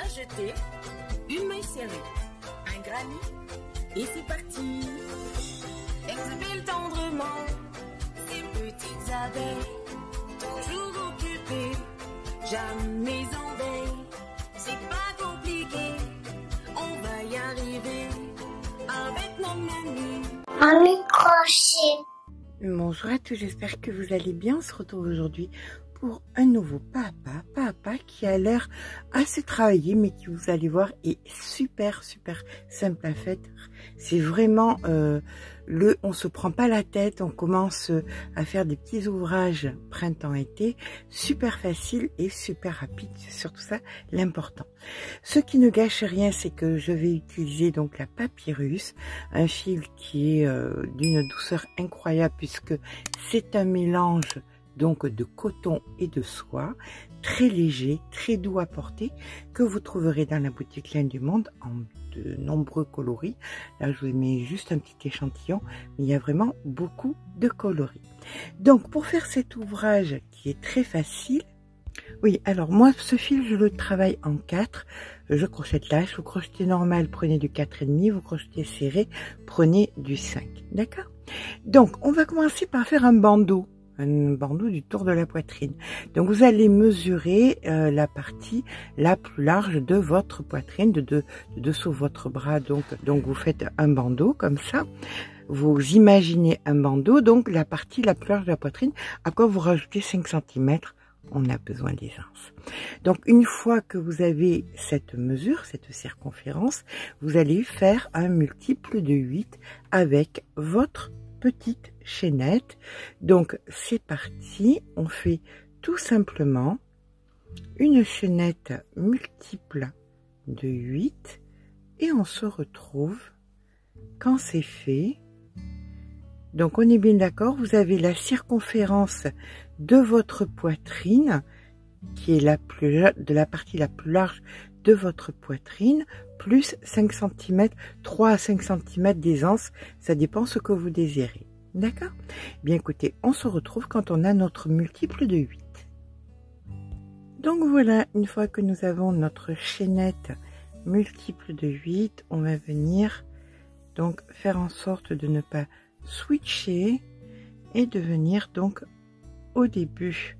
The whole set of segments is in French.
jeter, une maille serrée, un granit, et c'est parti. Exhibile tendrement ces petites abeilles, toujours occupées, jamais en veille. C'est pas compliqué, on va y arriver avec nos menus. Un microchet. Bonjour à tous, j'espère que vous allez bien. On se retrouve aujourd'hui pour un nouveau papa qui a l'air assez travaillé, mais qui, vous allez voir, est super simple à faire. C'est vraiment on se prend pas la tête, on commence à faire des petits ouvrages printemps-été, super facile et super rapide, c'est surtout ça l'important. Ce qui ne gâche rien, c'est que je vais utiliser donc la papyrus, un fil qui est d'une douceur incroyable puisque c'est un mélange donc de coton et de soie, très léger, très doux à porter, que vous trouverez dans la boutique Laine du Monde en de nombreux coloris. Là, je vous mets juste un petit échantillon, mais il y a vraiment beaucoup de coloris. Donc, pour faire cet ouvrage qui est très facile, oui, alors moi, ce fil, je le travaille en 4. Je crochette lâche, vous crochetez normal, prenez du 4,5, vous crochetez serré, prenez du 5. D'accord? Donc, on va commencer par faire un bandeau du tour de la poitrine. Donc vous allez mesurer la partie la plus large de votre poitrine, de dessous votre bras. Donc vous faites un bandeau comme ça. Vous imaginez un bandeau, donc la partie la plus large de la poitrine, à quoi vous rajoutez 5 cm. On a besoin d'aisance. Donc une fois que vous avez cette mesure, cette circonférence, vous allez faire un multiple de 8 avec votre petite chaînette. Donc c'est parti, on fait tout simplement une chaînette multiple de 8 et on se retrouve quand c'est fait. Donc on est bien d'accord, vous avez la circonférence de votre poitrine qui est de la partie la plus large de votre poitrine, plus 5 cm, 3 à 5 cm d'aisance, ça dépend ce que vous désirez. D'accord? Bien écoutez, on se retrouve quand on a notre multiple de 8. Donc voilà, une fois que nous avons notre chaînette multiple de 8, on va venir donc faire en sorte de ne pas switcher et de venir donc au début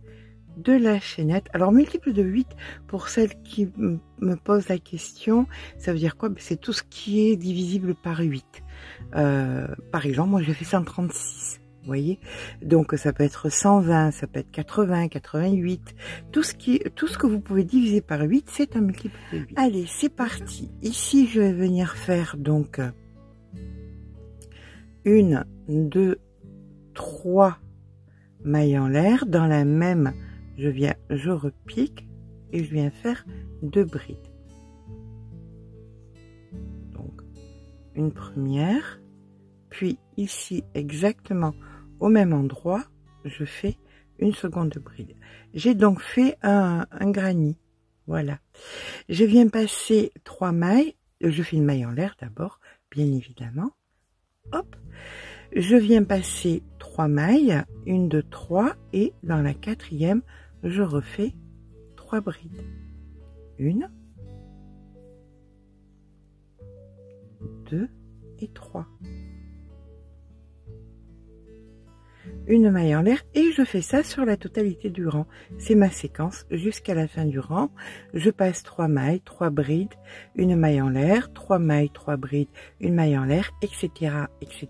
de la chaînette. Alors multiple de 8, pour celles qui me posent la question, ça veut dire quoi? C'est tout ce qui est divisible par 8. Par exemple, moi j'ai fait 136, vous voyez, donc ça peut être 120, ça peut être 80, 88, tout ce que vous pouvez diviser par 8, c'est un multiple de 8. Allez, c'est parti. Ici, je vais venir faire donc 1, 2, 3 mailles en l'air. Dans la même, je repique et je viens faire 2 brides. Donc, une première, puis ici, exactement au même endroit, je fais une seconde bride. J'ai donc fait un granit. Voilà. Je viens passer 3 mailles. Je fais une maille en l'air d'abord, bien évidemment. Hop. Je viens passer 3 mailles, 1, 2, 3, et dans la 4e, je refais 3 brides. 1, 2 et 3. Une maille en l'air et je fais ça sur la totalité du rang. C'est ma séquence jusqu'à la fin du rang. Je passe 3 mailles, 3 brides, une maille en l'air, 3 mailles, 3 brides, une maille en l'air, etc., etc.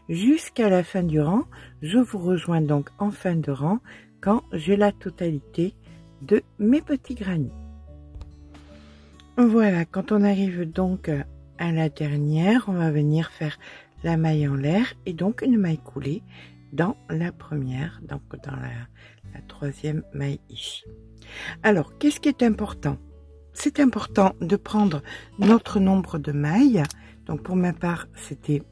Jusqu'à la fin du rang. Je vous rejoins donc en fin de rang quand j'ai la totalité de mes petits granits. Voilà, quand on arrive donc à la dernière, on va venir faire la maille en l'air et donc une maille coulée dans la première, donc dans la 3e maille ici. Alors, qu'est-ce qui est important? C'est important de prendre notre nombre de mailles. Donc pour ma part, c'était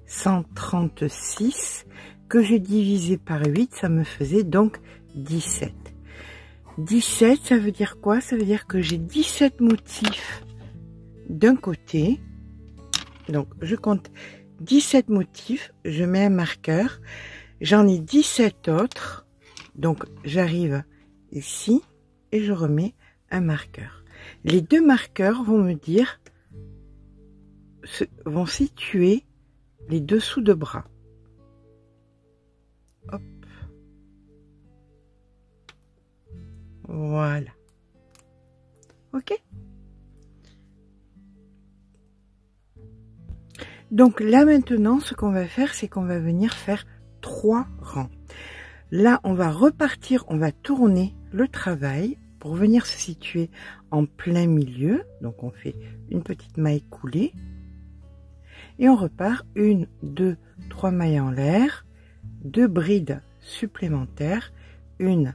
136 que j'ai divisé par 8, ça me faisait donc 17. 17, ça veut dire quoi? Ça veut dire que j'ai 17 motifs d'un côté. Donc je compte 17 motifs, je mets un marqueur, j'en ai 17 autres, donc j'arrive ici et je remets un marqueur. les deux marqueurs vont me dire, vont situer les dessous de bras. Hop. Voilà. Ok. Donc là maintenant, ce qu'on va faire, c'est qu'on va venir faire 3 rangs. Là, on va repartir, on va tourner le travail pour venir se situer en plein milieu. Donc on fait une petite maille coulée et on repart 1, 2, 3 mailles en l'air, 2 brides supplémentaires, 1,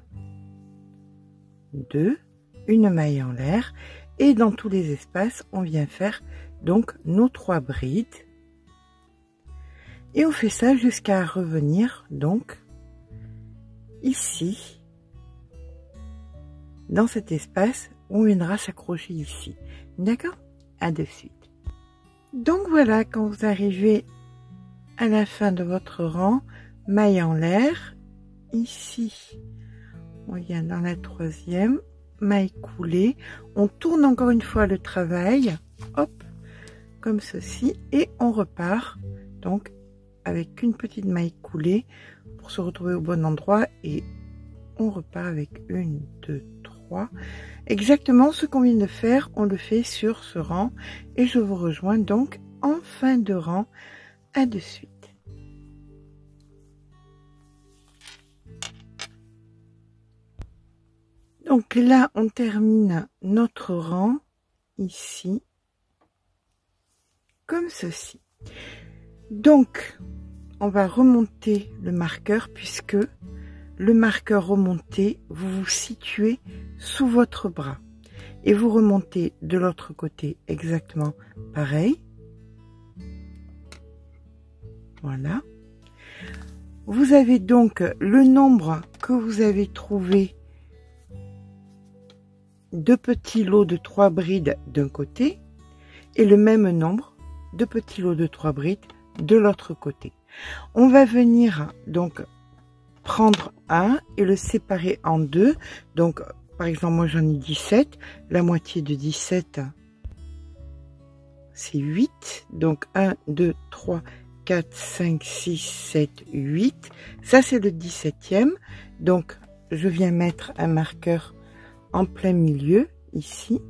2, une maille en l'air, et dans tous les espaces, on vient faire donc nos 3 brides. Et on fait ça jusqu'à revenir donc ici, dans cet espace où on viendra s'accrocher ici. D'accord? À de suite. Donc voilà, quand vous arrivez à la fin de votre rang, maille en l'air, ici, on vient dans la 3e, maille coulée, on tourne encore une fois le travail, hop, comme ceci, et on repart donc avec une petite maille coulée pour se retrouver au bon endroit, et on repart avec 1, 2, 3. Exactement ce qu'on vient de faire, on le fait sur ce rang, et je vous rejoins donc en fin de rang. À de suite. Donc là, on termine notre rang ici, comme ceci. Donc, on va remonter le marqueur, puisque le marqueur remonté, vous vous situez sous votre bras. Et vous remontez de l'autre côté exactement pareil. Voilà. Vous avez donc le nombre que vous avez trouvé de petits lots de 3 brides d'un côté et le même nombre de petits lots de 3 brides de l'autre côté. On va venir donc prendre un et le séparer en 2. Donc par exemple, moi j'en ai 17, la moitié de 17 c'est 8, donc 1, 2, 3, 4, 5, 6, 7, 8, ça c'est le 17e, donc je viens mettre un marqueur en plein milieu, ici.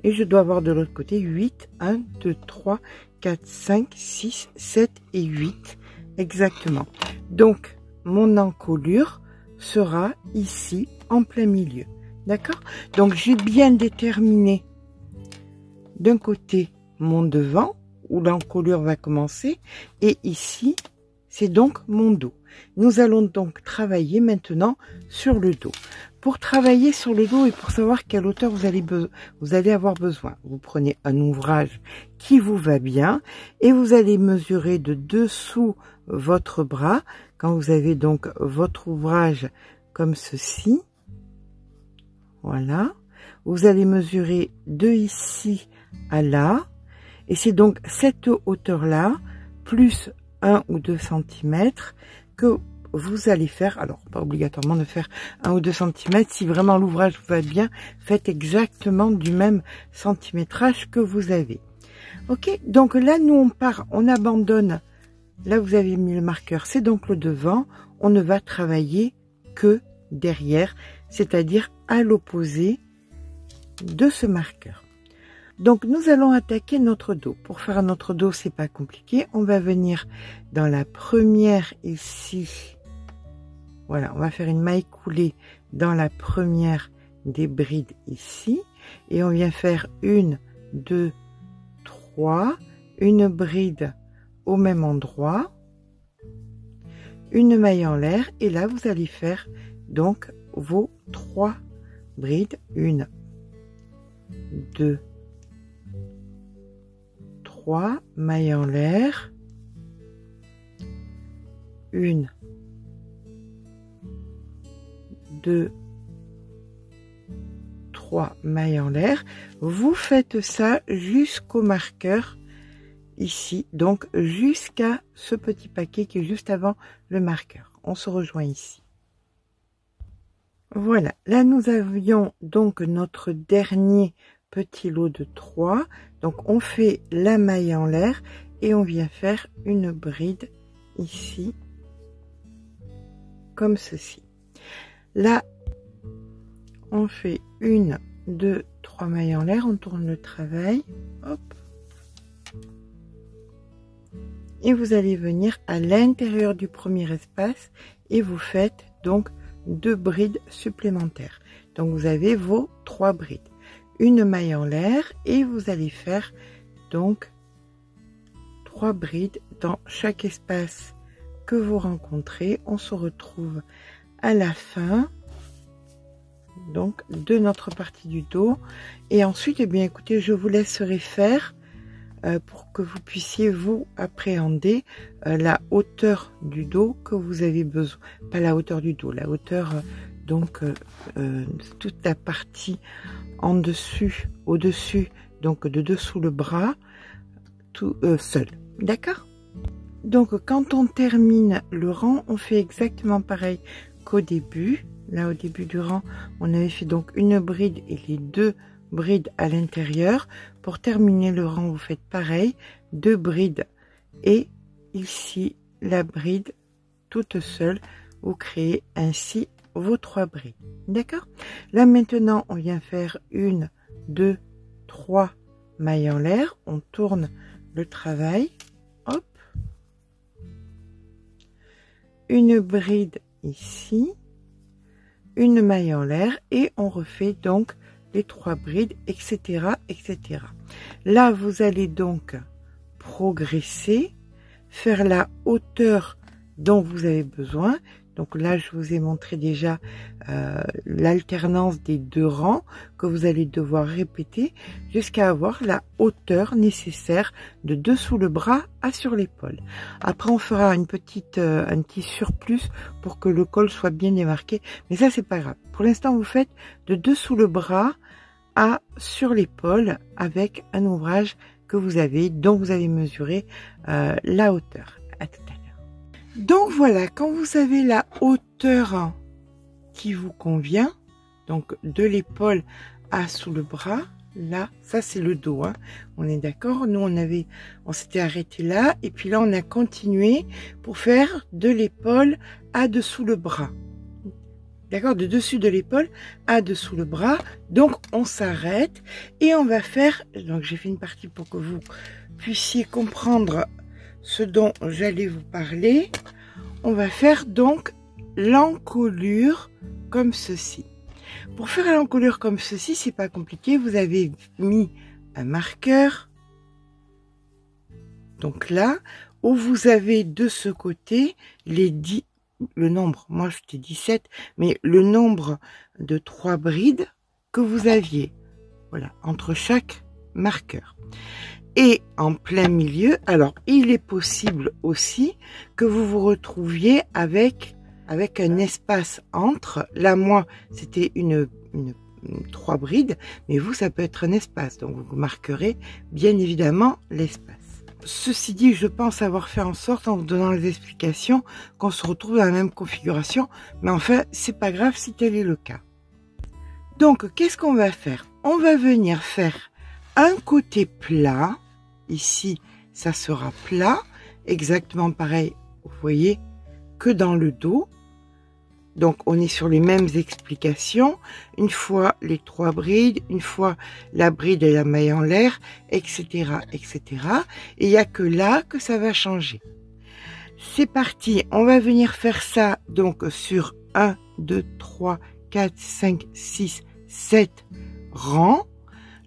Et je dois avoir de l'autre côté 8, 1, 2, 3, 4, 5, 6, 7 et 8, exactement. Donc, mon encolure sera ici, en plein milieu. D'accord? Donc, j'ai bien déterminé d'un côté mon devant, où l'encolure va commencer, et ici, c'est donc mon dos. Nous allons donc travailler maintenant sur le dos. Pour travailler sur le dos et pour savoir quelle hauteur vous allez avoir besoin, vous prenez un ouvrage qui vous va bien et vous allez mesurer de dessous votre bras. Quand vous avez donc votre ouvrage comme ceci, voilà, vous allez mesurer de ici à là, et c'est donc cette hauteur-là, plus 1 ou 2 cm que vous allez faire. Alors, pas obligatoirement de faire 1 ou 2 cm. Si vraiment l'ouvrage vous va bien, faites exactement du même centimétrage que vous avez. Ok, donc là, nous, on part, on abandonne. Là, vous avez mis le marqueur, c'est donc le devant. On ne va travailler que derrière, c'est-à-dire à l'opposé de ce marqueur. Donc, nous allons attaquer notre dos. Pour faire notre dos, c'est pas compliqué. On va venir dans la première ici. Voilà, on va faire une maille coulée dans la première des brides ici. Et on vient faire 1, 2, 3, une bride au même endroit, une maille en l'air. Et là, vous allez faire donc vos 3 brides. 1, 2, 3, maille en l'air, 1, 2, 3 mailles en l'air. Vous faites ça jusqu'au marqueur ici, donc jusqu'à ce petit paquet qui est juste avant le marqueur. On se rejoint ici. Voilà, là nous avions donc notre dernier petit lot de 3. Donc on fait la maille en l'air et on vient faire une bride ici, comme ceci. Là, on fait 1, 2, 3 mailles en l'air, on tourne le travail, hop. Et vous allez venir à l'intérieur du premier espace et vous faites donc 2 brides supplémentaires. Donc vous avez vos 3 brides. Une maille en l'air et vous allez faire donc 3 brides dans chaque espace que vous rencontrez. On se retrouve à la fin donc de notre partie du dos et ensuite, eh bien écoutez, je vous laisserai faire pour que vous puissiez vous appréhender la hauteur du dos que vous avez besoin, pas la hauteur du dos, la hauteur donc toute la partie en dessus, au-dessus, donc de dessous le bras, tout seul, d'accord? Donc quand on termine le rang, on fait exactement pareil qu'au début. Là au début du rang, on avait fait donc une bride et les 2 brides à l'intérieur. Pour terminer le rang, vous faites pareil, 2 brides et ici la bride toute seule. Vous créez ainsi vos 3 brides, d'accord? Là maintenant, on vient faire 1, 2, 3 mailles en l'air. On tourne le travail, hop, une bride ici, une maille en l'air et on refait donc les 3 brides, etc., etc. Là, vous allez donc progresser, faire la hauteur dont vous avez besoin. Donc là, je vous ai montré déjà l'alternance des 2 rangs que vous allez devoir répéter jusqu'à avoir la hauteur nécessaire de dessous le bras à sur l'épaule. Après, on fera un petit surplus pour que le col soit bien démarqué. Mais ça, c'est pas grave. Pour l'instant, vous faites de dessous le bras à sur l'épaule avec un ouvrage que vous avez, dont vous avez mesuré la hauteur. À tout à l'heure. Donc voilà, quand vous avez la hauteur qui vous convient, donc de l'épaule à sous le bras, là, ça c'est le dos, hein, on est d'accord. Nous on s'était arrêté là et puis là on a continué pour faire de l'épaule à dessous le bras. D'accord, de dessus de l'épaule à dessous le bras. Donc on s'arrête et on va faire, donc j'ai fait une partie pour que vous puissiez comprendre ce dont j'allais vous parler. On va faire donc l'encolure comme ceci. Pour faire l'encolure comme ceci, c'est pas compliqué. Vous avez mis un marqueur. Donc là, où vous avez de ce côté les 10, le nombre, moi je t'ai 17, mais le nombre de 3 brides que vous aviez. Voilà, entre chaque marqueur. Et en plein milieu, alors il est possible aussi que vous vous retrouviez avec un espace entre. Là, moi, c'était une 3 brides, mais vous, ça peut être un espace. Donc, vous marquerez bien évidemment l'espace. Ceci dit, je pense avoir fait en sorte, en vous donnant les explications, qu'on se retrouve dans la même configuration. Mais enfin, c'est pas grave si tel est le cas. Donc, qu'est-ce qu'on va faire? On va venir faire un côté plat. Ici, ça sera plat, exactement pareil, vous voyez, que dans le dos. Donc, on est sur les mêmes explications. Une fois les 3 brides, une fois la bride et la maille en l'air, etc., etc. Et il n'y a que là que ça va changer. C'est parti, on va venir faire ça donc sur 1, 2, 3, 4, 5, 6, 7 rangs.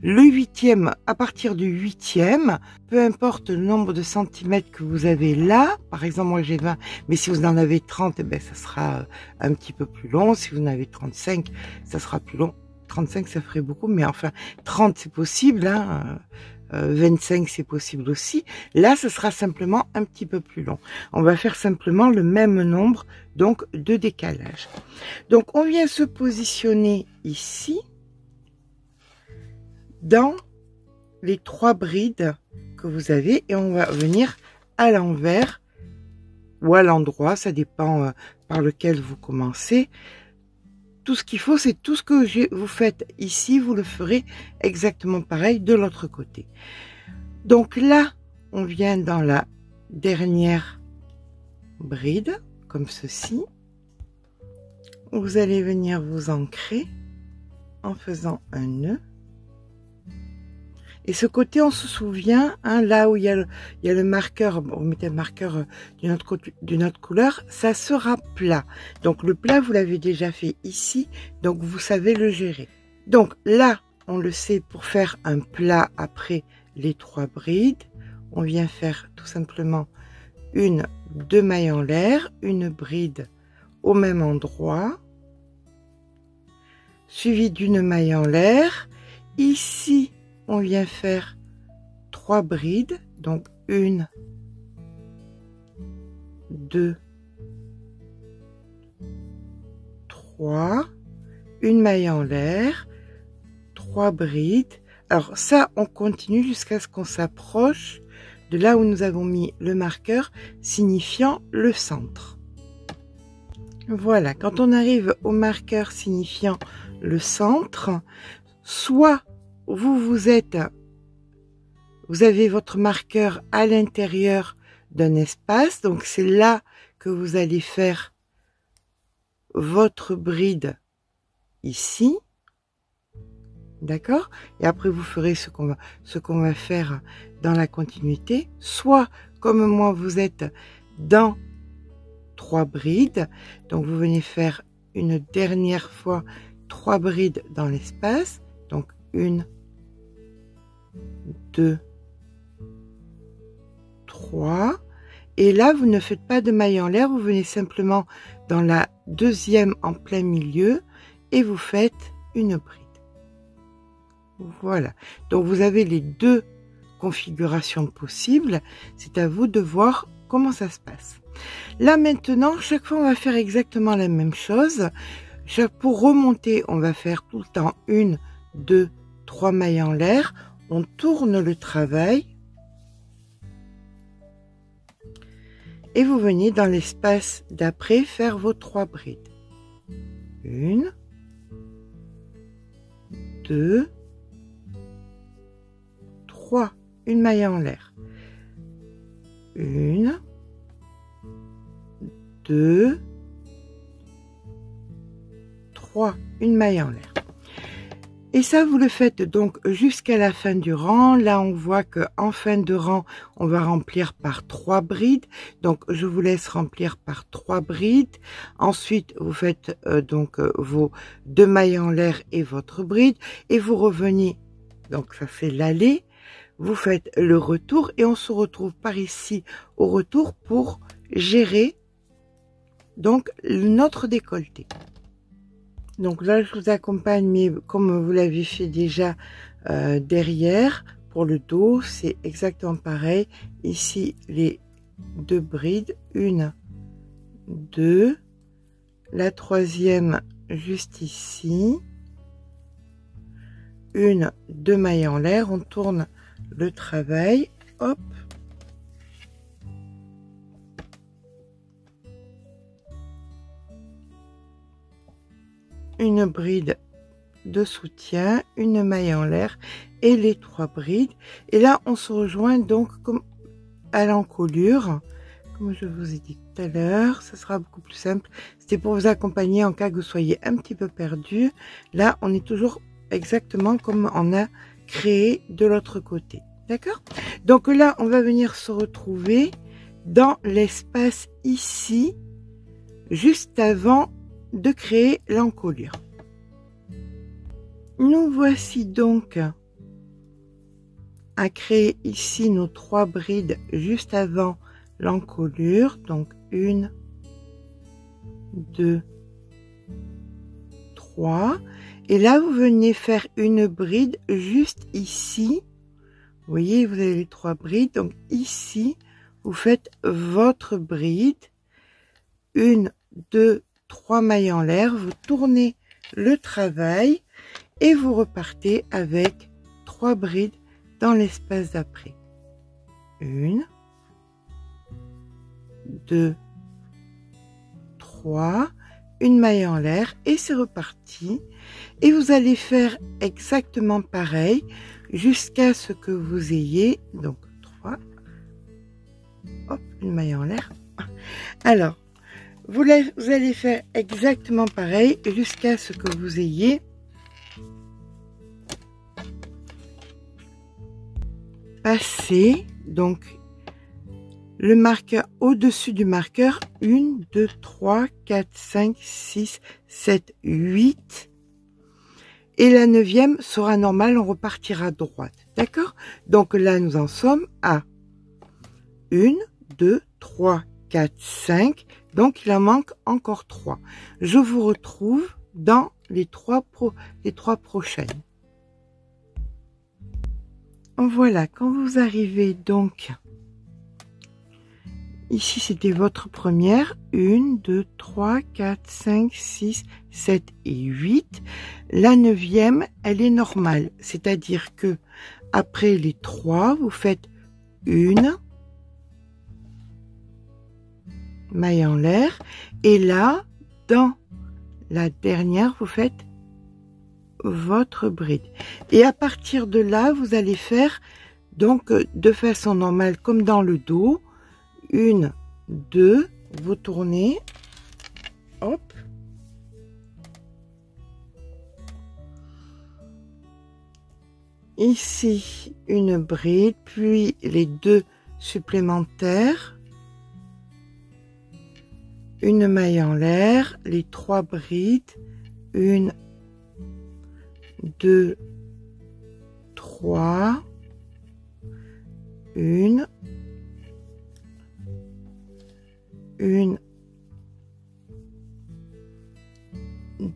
Le 8e, à partir du 8e, peu importe le nombre de centimètres que vous avez là, par exemple moi j'ai 20, mais si vous en avez 30, eh ben, ça sera un petit peu plus long. Si vous en avez 35, ça sera plus long. 35 ça ferait beaucoup, mais enfin 30 c'est possible, hein. 25 c'est possible aussi. Là ce sera simplement un petit peu plus long. On va faire simplement le même nombre donc de décalage. Donc on vient se positionner ici dans les 3 brides que vous avez et on va venir à l'envers ou à l'endroit, ça dépend par lequel vous commencez, tout ce qu'il faut, c'est tout ce que vous faites ici, vous le ferez exactement pareil de l'autre côté. Donc là, on vient dans la dernière bride, comme ceci. Vous allez venir vous ancrer en faisant un nœud. Et ce côté, on se souvient, hein, là où il y a le marqueur, vous mettez le marqueur d'une autre couleur, ça sera plat. Donc le plat, vous l'avez déjà fait ici, donc vous savez le gérer. Donc là, on le sait, pour faire un plat après les 3 brides, on vient faire tout simplement 2 mailles en l'air, une bride au même endroit, suivi d'une maille en l'air. Ici, on vient faire 3 brides, donc 1, 2, 3, une maille en l'air, 3 brides. Alors ça, on continue jusqu'à ce qu'on s'approche de là où nous avons mis le marqueur signifiant le centre. Voilà, quand on arrive au marqueur signifiant le centre, soit vous avez votre marqueur à l'intérieur d'un espace, donc c'est là que vous allez faire votre bride ici, d'accord, et après vous ferez ce qu'on va faire dans la continuité. Soit comme moi, vous êtes dans 3 brides, donc vous venez faire une dernière fois 3 brides dans l'espace, donc 1, 2, 3, et là vous ne faites pas de maille en l'air, vous venez simplement dans la deuxième en plein milieu et vous faites une bride. Voilà, donc vous avez les 2 configurations possibles, c'est à vous de voir comment ça se passe. Là maintenant, chaque fois on va faire exactement la même chose. Pour remonter, on va faire tout le temps 1, 2, 3 mailles en l'air, on tourne le travail et vous venez dans l'espace d'après faire vos 3 brides. 1, 2, 3, une maille en l'air. 1, 2, 3, une maille en l'air. Et ça, vous le faites donc jusqu'à la fin du rang. Là, on voit que en fin de rang, on va remplir par 3 brides. Donc, je vous laisse remplir par 3 brides. Ensuite, vous faites vos 2 mailles en l'air et votre bride. Et vous revenez, donc ça fait l'aller. Vous faites le retour et on se retrouve par ici au retour pour gérer donc notre décolleté. Donc là, je vous accompagne, mais comme vous l'avez fait déjà derrière, pour le dos, c'est exactement pareil. Ici, les 2 brides, 1, 2, la troisième juste ici, 1, 2 mailles en l'air, on tourne le travail, hop. Une bride de soutien, une maille en l'air et les 3 brides. Et là, on se rejoint donc comme à l'encolure, comme je vous ai dit tout à l'heure. Ça sera beaucoup plus simple. C'était pour vous accompagner en cas que vous soyez un petit peu perdu. Là, on est toujours exactement comme on a créé de l'autre côté. D'accord? Donc là, on va venir se retrouver dans l'espace ici, juste avant de créer l'encolure. Nous voici donc à créer ici nos 3 brides juste avant l'encolure. Donc 1, 2, 3. Et là, vous venez faire une bride juste ici. Vous voyez, vous avez les 3 brides. Donc ici, vous faites votre bride. 1, 2, 3 mailles en l'air, vous tournez le travail et vous repartez avec 3 brides dans l'espace d'après. 1, 2, 3, une maille en l'air et c'est reparti. Et vous allez faire exactement pareil jusqu'à ce que vous ayez donc 3. Hop, une maille en l'air. Alors, vous allez faire exactement pareil jusqu'à ce que vous ayez passé donc le marqueur au-dessus du marqueur 1, 2, 3, 4, 5, 6, 7, 8. Et la 9e sera normale, on repartira à droite. D'accord? Donc là, nous en sommes à 1, 2, 3, 4, 5. Donc, il en manque encore 3. Je vous retrouve dans les trois prochaines. Voilà, quand vous arrivez donc... Ici, c'était votre première. 1, 2, 3, 4, 5, 6, 7 et 8. La 9e, elle est normale. C'est-à-dire que après les 3, vous faites une maille en l'air. Et là, dans la dernière, vous faites votre bride. Et à partir de là, vous allez faire donc de façon normale comme dans le dos. 1, 2, vous tournez, hop, ici une bride, puis les 2 supplémentaires, une maille en l'air, les 3 brides, 1, 2, 3, 1,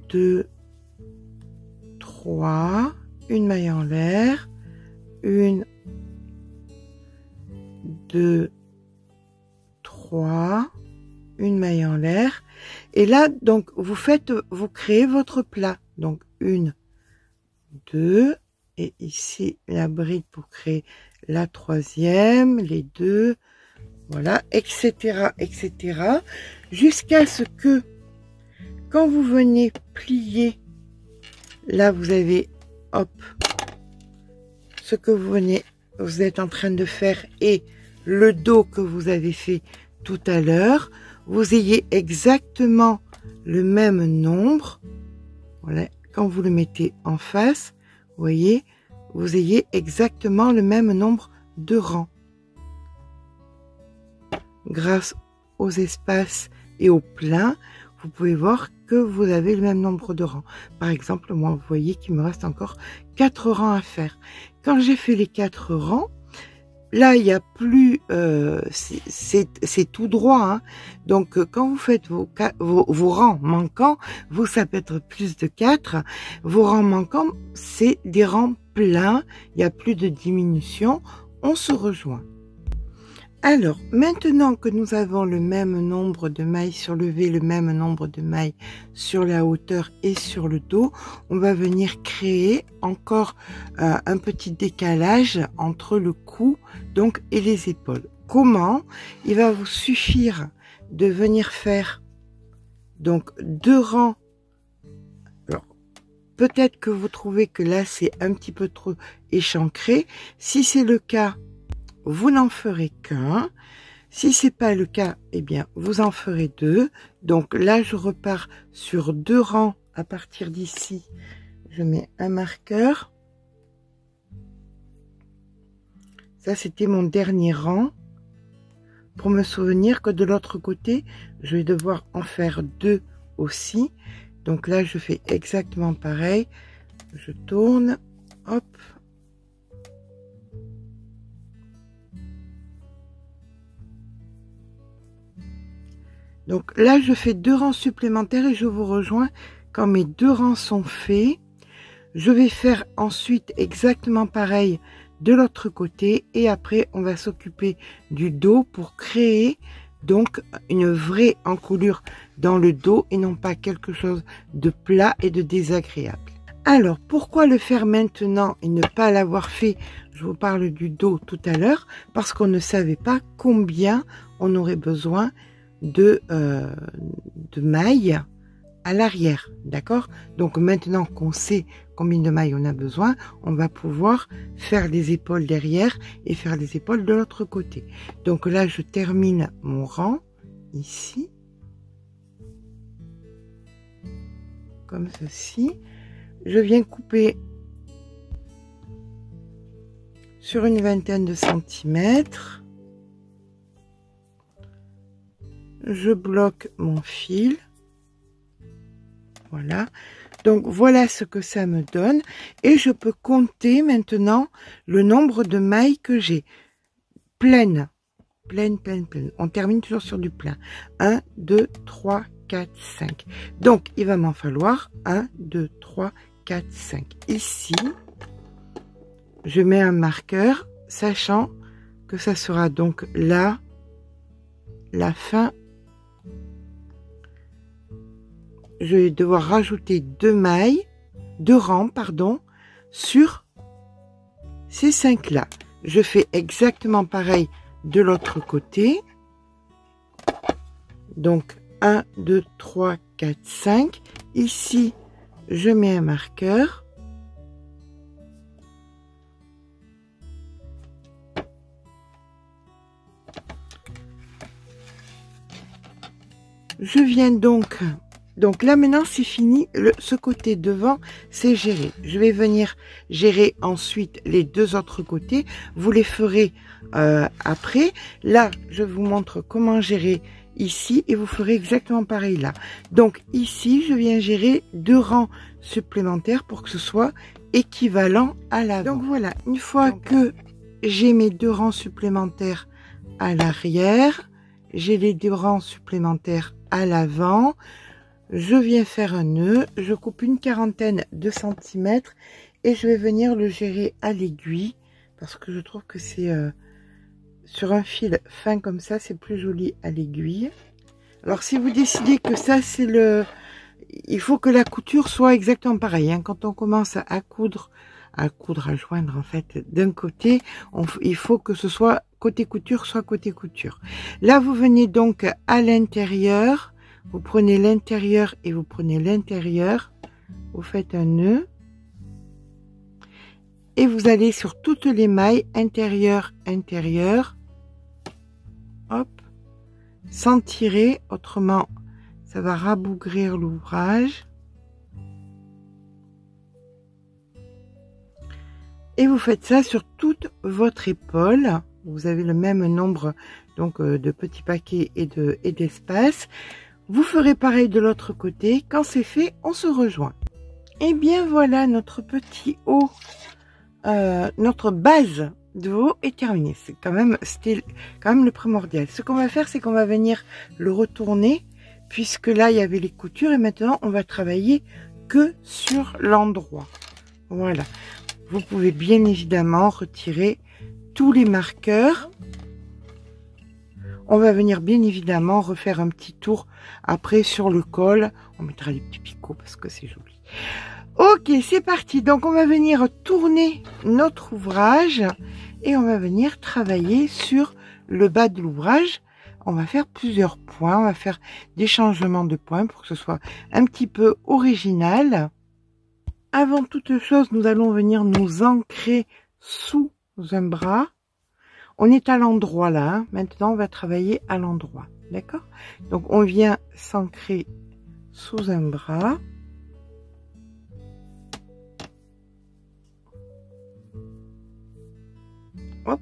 2, 3, une maille en l'air, 1, 2, 3, une maille en l'air. Et là, donc, vous créez votre plat. Donc, 1, 2, et ici, la bride pour créer la 3e, les 2, voilà, etc., etc., jusqu'à ce que, quand vous venez plier, là, vous avez, hop, ce que vous êtes en train de faire et le dos que vous avez fait tout à l'heure, vous ayez exactement le même nombre. Voilà, quand vous le mettez en face, vous voyez, vous ayez exactement le même nombre de rangs. Grâce aux espaces et au plein, vous pouvez voir que vous avez le même nombre de rangs. Par exemple, moi, vous voyez qu'il me reste encore 4 rangs à faire. Quand j'ai fait les 4 rangs, là, il n'y a plus... c'est tout droit. Hein. Donc, quand vous faites vos rangs manquants, vous, ça peut être plus de 4. Vos rangs manquants, c'est des rangs pleins. Il n'y a plus de diminution. On se rejoint. Alors, maintenant que nous avons le même nombre de mailles sur le V, le même nombre de mailles sur la hauteur et sur le dos, on va venir créer encore un petit décalage entre le cou donc, et les épaules. Comment? Il va vous suffire de venir faire donc 2 rangs. Alors, peut-être que vous trouvez que là, c'est un petit peu trop échancré. Si c'est le cas, vous n'en ferez qu'un. Si c'est pas le cas, eh bien, vous en ferez 2. Donc là, je repars sur 2 rangs à partir d'ici. Je mets un marqueur. Ça, c'était mon dernier rang. Pour me souvenir que de l'autre côté, je vais devoir en faire 2 aussi. Donc là, je fais exactement pareil. Je tourne. Hop. Donc là, je fais 2 rangs supplémentaires et je vous rejoins quand mes 2 rangs sont faits. Je vais faire ensuite exactement pareil de l'autre côté et après, on va s'occuper du dos pour créer donc une vraie encolure dans le dos et non pas quelque chose de plat et de désagréable. Alors, pourquoi le faire maintenant et ne pas l'avoir fait? Je vous parle du dos tout à l'heure parce qu'on ne savait pas combien on aurait besoin de mailles à l'arrière, d'accord? Donc maintenant qu'on sait combien de mailles on a besoin, on va pouvoir faire les épaules derrière et faire les épaules de l'autre côté. Donc là, je termine mon rang ici, comme ceci. Je viens couper sur une vingtaine de centimètres. Je bloque mon fil. Voilà. Donc voilà ce que ça me donne. Et je peux compter maintenant le nombre de mailles que j'ai. Pleine. Pleine, pleine, pleine. On termine toujours sur du plein. 1, 2, 3, 4, 5. Donc il va m'en falloir 1, 2, 3, 4, 5. Ici, je mets un marqueur, sachant que ça sera donc là la fin. Je vais devoir rajouter deux rangs, pardon, sur ces 5 là. Je fais exactement pareil de l'autre côté. Donc 1, 2, 3, 4, 5. Ici, je mets un marqueur. Je viens donc là maintenant c'est fini, ce côté devant c'est géré. Je vais venir gérer ensuite les deux autres côtés, vous les ferez après. Là je vous montre comment gérer ici et vous ferez exactement pareil là. Donc ici je viens gérer 2 rangs supplémentaires pour que ce soit équivalent à l'avant. Donc voilà, une fois que j'ai mes 2 rangs supplémentaires à l'arrière, j'ai les 2 rangs supplémentaires à l'avant, je viens faire un nœud, je coupe une quarantaine de centimètres et je vais venir le gérer à l'aiguille parce que je trouve que c'est sur un fil fin comme ça, c'est plus joli à l'aiguille. Alors si vous décidez que ça c'est il faut que la couture soit exactement pareille, hein. Quand on commence à coudre, à joindre en fait d'un côté, il faut que ce soit côté couture, soit côté couture. Là vous venez donc à l'intérieur, vous prenez l'intérieur et vous prenez l'intérieur, vous faites un nœud et vous allez sur toutes les mailles intérieur, intérieur, hop, sans tirer, autrement ça va rabougrir l'ouvrage. Et vous faites ça sur toute votre épaule. Vous avez le même nombre donc de petits paquets et d'espace. Vous ferez pareil de l'autre côté. Quand c'est fait, on se rejoint. Et bien voilà, notre petit haut, notre base de haut est terminée. C'était quand même le primordial. Ce qu'on va faire, c'est qu'on va venir le retourner, puisque là il y avait les coutures et maintenant on va travailler que sur l'endroit. Voilà. Vous pouvez bien évidemment retirer tous les marqueurs. On va venir bien évidemment refaire un petit tour après sur le col. On mettra les petits picots parce que c'est joli. Ok, c'est parti. Donc on va venir tourner notre ouvrage et on va venir travailler sur le bas de l'ouvrage. On va faire plusieurs points. On va faire des changements de points pour que ce soit un petit peu original. Avant toute chose, nous allons venir nous ancrer sous un bras. On est à l'endroit là, hein. Maintenant on va travailler à l'endroit, d'accord? Donc on vient s'ancrer sous un bras. Hop.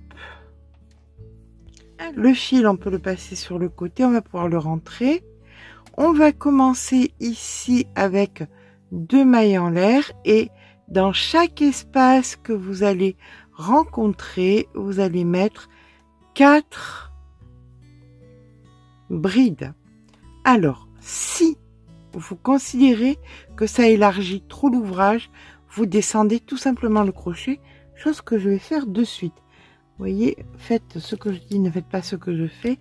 Le fil, on peut le passer sur le côté, on va pouvoir le rentrer. On va commencer ici avec 2 mailles en l'air et dans chaque espace que vous allez rencontrer, vous allez mettre 4 brides. Alors, si vous considérez que ça élargit trop l'ouvrage, vous descendez tout simplement le crochet, chose que je vais faire de suite. Vous voyez, faites ce que je dis, ne faites pas ce que je fais.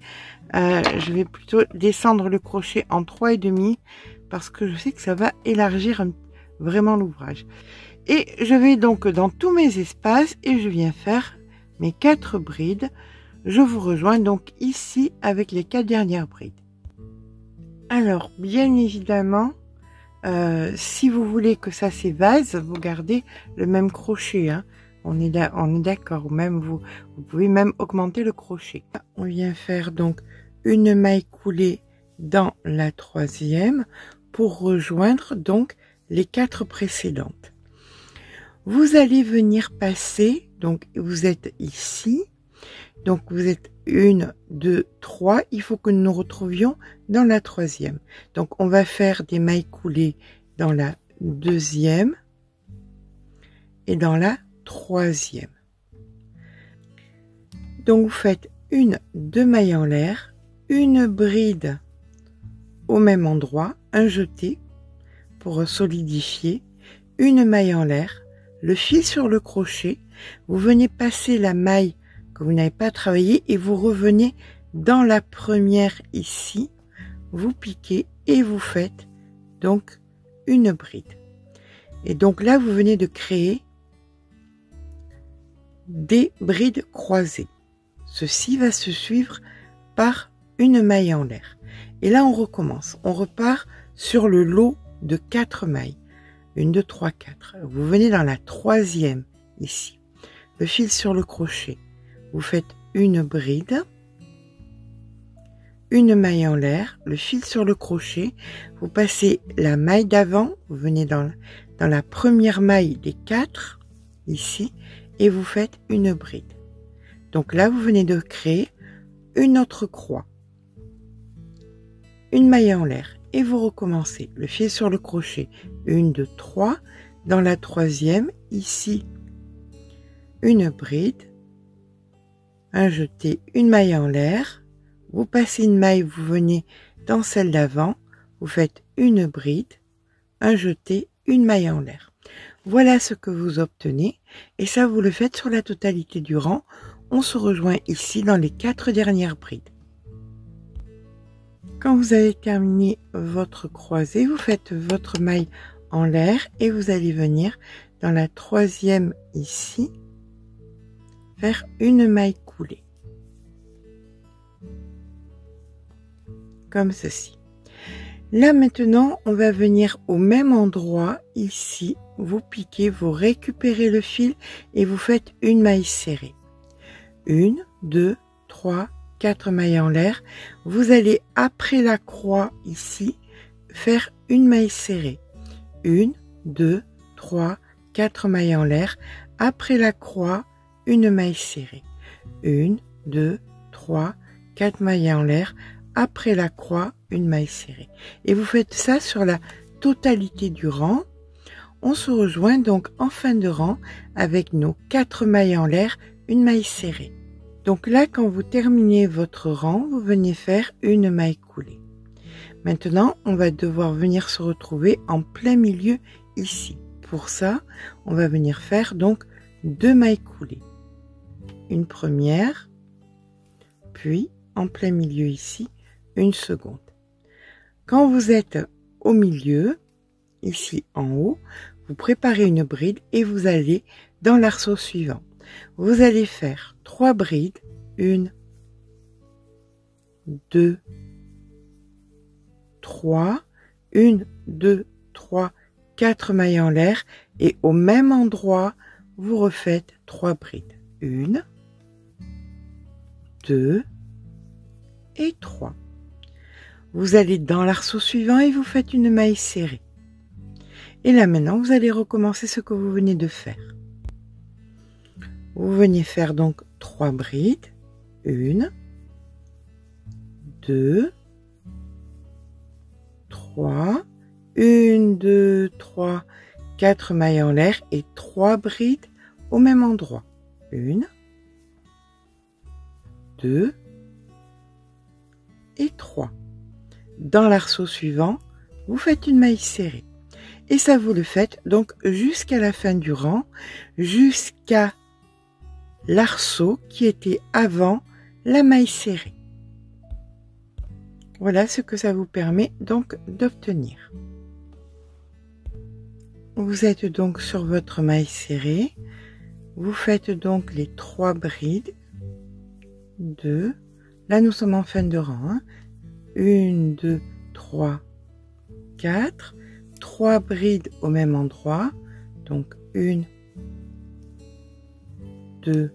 Je vais plutôt descendre le crochet en 3,5 parce que je sais que ça va élargir vraiment l'ouvrage. Et je vais donc dans tous mes espaces et je viens faire mes 4 brides. Je vous rejoins donc ici avec les 4 dernières brides. Alors, bien évidemment, si vous voulez que ça s'évase, vous gardez le même crochet, hein. On est d'accord, même vous pouvez même augmenter le crochet. On vient faire donc une maille coulée dans la troisième pour rejoindre donc les 4 précédentes. Vous allez venir passer, donc vous êtes ici, donc vous êtes 1, 2, 3, il faut que nous nous retrouvions dans la troisième. Donc on va faire des mailles coulées dans la deuxième et dans la troisième. Donc vous faites 2 mailles en l'air, une bride au même endroit, un jeté pour solidifier, une maille en l'air, le fil sur le crochet, vous venez passer la maille que vous n'avez pas travaillée et vous revenez dans la première ici, vous piquez et vous faites donc une bride. Et donc là, vous venez de créer des brides croisées. Ceci va se suivre par une maille en l'air. Et là, on recommence. On repart sur le lot de 4 mailles. 1, 2, 3, 4. Vous venez dans la troisième ici. Le fil sur le crochet. Vous faites une bride, une maille en l'air, le fil sur le crochet. Vous passez la maille d'avant. Vous venez dans la première maille des 4 ici. Et vous faites une bride. Donc là, vous venez de créer une autre croix. Une maille en l'air. Et vous recommencez. Le fil sur le crochet. 1, 2, 3. Dans la troisième, ici, une bride. Un jeté, une maille en l'air. Vous passez une maille, vous venez dans celle d'avant. Vous faites une bride. Un jeté, une maille en l'air. Voilà ce que vous obtenez et ça vous le faites sur la totalité du rang. On se rejoint ici dans les 4 dernières brides. Quand vous avez terminé votre croisée, vous faites votre maille en l'air et vous allez venir dans la troisième ici, faire une maille coulée. Comme ceci. Là maintenant, on va venir au même endroit, ici, vous piquez, vous récupérez le fil et vous faites une maille serrée. 1, 2, 3, 4 mailles en l'air. Vous allez, après la croix ici, faire une maille serrée. 1, 2, 3, 4 mailles en l'air. Après la croix, une maille serrée. 1, 2, 3, 4 mailles en l'air. Après la croix, une maille serrée. Et vous faites ça sur la totalité du rang. On se rejoint donc en fin de rang avec nos 4 mailles en l'air, une maille serrée. Donc là, quand vous terminez votre rang, vous venez faire une maille coulée. Maintenant, on va devoir venir se retrouver en plein milieu ici. Pour ça, on va venir faire donc 2 mailles coulées. Une première, puis en plein milieu ici, une seconde. Quand vous êtes au milieu, ici en haut, vous préparez une bride et vous allez dans l'arceau suivant. Vous allez faire 3 brides, 1, 2, 3, 1, 2, 3, 4 mailles en l'air et au même endroit, vous refaites 3 brides. 1, 2 et 3. Vous allez dans l'arceau suivant et vous faites une maille serrée. Et là maintenant, vous allez recommencer ce que vous venez de faire. Vous venez faire donc 3 brides. 1, 2, 3, 1, 2, 3, 4 mailles en l'air et 3 brides au même endroit. 1, 2 et 3. Dans l'arceau suivant, vous faites une maille serrée. Et ça, vous le faites donc jusqu'à la fin du rang, jusqu'à l'arceau qui était avant la maille serrée. Voilà ce que ça vous permet donc d'obtenir. Vous êtes donc sur votre maille serrée. Vous faites donc les 3 brides. 2. Là, nous sommes en fin de rang. 1, 2, 3, 4. 3 brides au même endroit. Donc 1, 2,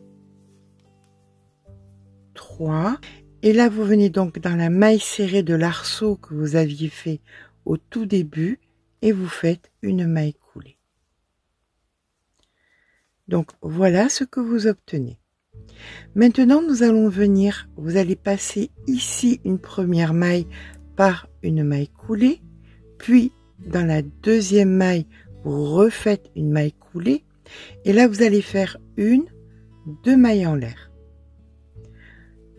3. Et là, vous venez donc dans la maille serrée de l'arceau que vous aviez fait au tout début et vous faites une maille coulée. Donc voilà ce que vous obtenez. Maintenant, nous allons venir, vous allez passer ici une première maille par une maille coulée, puis dans la deuxième maille, vous refaites une maille coulée, et là vous allez faire 1, 2 mailles en l'air.